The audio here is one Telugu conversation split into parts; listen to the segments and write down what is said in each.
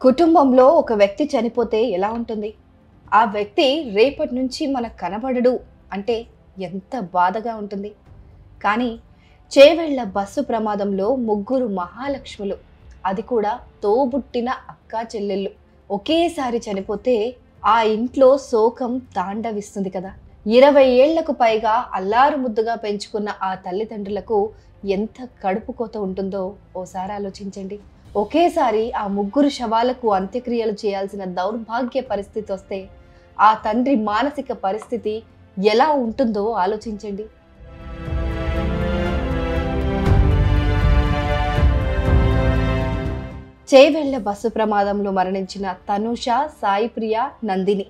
కుటుంబంలో ఒక వ్యక్తి చనిపోతే ఎలా ఉంటుంది? ఆ వ్యక్తి రేపటి నుంచి మనకు కనబడడు అంటే ఎంత బాధగా ఉంటుంది. కానీ చేవెళ్ల బస్సు ప్రమాదంలో ముగ్గురు మహాలక్ష్ములు, అది కూడా తోబుట్టిన అక్కా చెల్లెళ్ళు ఒకేసారి చనిపోతే ఆ ఇంట్లో శోకం తాండవిస్తుంది కదా. 20 ఏళ్లకు పైగా అల్లారు ముద్దుగా పెంచుకున్న ఆ తల్లిదండ్రులకు ఎంత కడుపు కోత ఉంటుందో ఓసారి ఆలోచించండి. ఒకేసారి ఆ ముగ్గురు శవాలకు అంత్యక్రియలు చేయాల్సిన దౌర్భాగ్య పరిస్థితి వస్తే ఆ తండ్రి మానసిక పరిస్థితి ఎలా ఉంటుందో ఆలోచించండి. చేవెళ్ల బస్సు ప్రమాదంలో మరణించిన తనుష, సాయిప్రియ, నందిని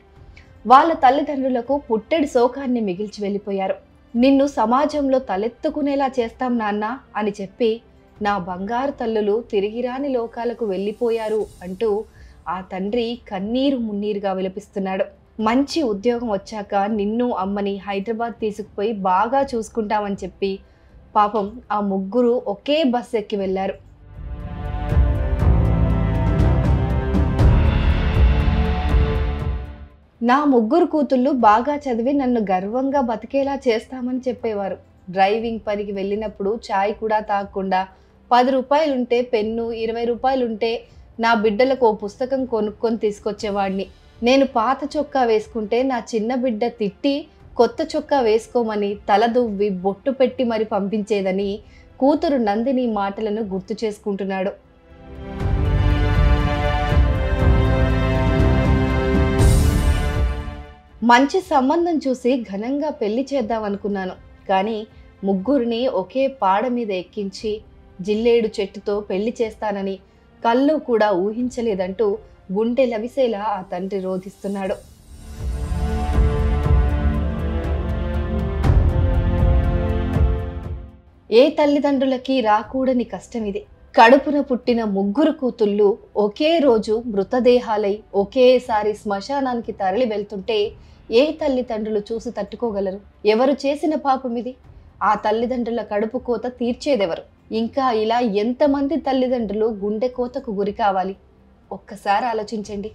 వాళ్ళ తల్లిదండ్రులకు పుట్టెడి శోకాన్ని మిగిల్చి వెళ్ళిపోయారు. నిన్ను సమాజంలో తలెత్తుకునేలా చేస్తాం నాన్న అని చెప్పి నా బంగారు తల్లులు తిరిగిరాని లోకాలకు వెళ్ళిపోయారు అంటూ ఆ తండ్రి కన్నీరు మున్నీరుగా విలపిస్తున్నాడు. మంచి ఉద్యోగం వచ్చాక నిన్ను అమ్మని హైదరాబాద్ తీసుకుపోయి బాగా చూసుకుంటామని చెప్పి పాపం ఆ ముగ్గురు ఒకే బస్ ఎక్కి వెళ్ళారు. నా ముగ్గురు కూతుళ్ళు బాగా చదివి నన్ను గర్వంగా బతికేలా చేస్తామని చెప్పేవారు. డ్రైవింగ్ పనికి వెళ్ళినప్పుడు చాయ్ కూడా తాగకుండా 10 రూపాయలుంటే పెన్ను, 20 రూపాయలుంటే నా బిడ్డలకు ఓ పుస్తకం కొనుక్కొని తీసుకొచ్చేవాడిని. నేను పాత చొక్కా వేసుకుంటే నా చిన్న బిడ్డ తిట్టి కొత్త చొక్కా వేసుకోమని తల దువ్వి బొట్టు పెట్టి మరి పంపించేదని కూతురు నందిని మాటలను గుర్తు చేసుకుంటున్నాడు. మంచి సంబంధం చూసి ఘనంగా పెళ్లి చేద్దామనుకున్నాను. కానీ ముగ్గురిని ఒకే పాడ మీద ఎక్కించి జిల్లేడు చెట్టుతో పెళ్లి చేస్తానని కల్లో కూడా ఊహించలేదంటూ గుండె లవిసేలా ఆ తండ్రి రోధిస్తున్నాడు. ఏ తల్లిదండ్రులకి రాకూడని కష్టం ఇది. కడుపున పుట్టిన ముగ్గురు కూతుళ్ళు ఒకే రోజు మృతదేహాలై ఒకేసారి శ్మశానానికి తరలి వెళ్తుంటే ఏ తల్లిదండ్రులు చూసి తట్టుకోగలరు? ఎవరు చేసిన పాపం ఇది? ఆ తల్లిదండ్రుల కడుపు కోత తీర్చేదెవరు? ఇంకా ఇలా ఎంతమంది తల్లిదండ్రులు గుండె కోతకు గురి కావాలి? ఒక్కసారి ఆలోచించండి.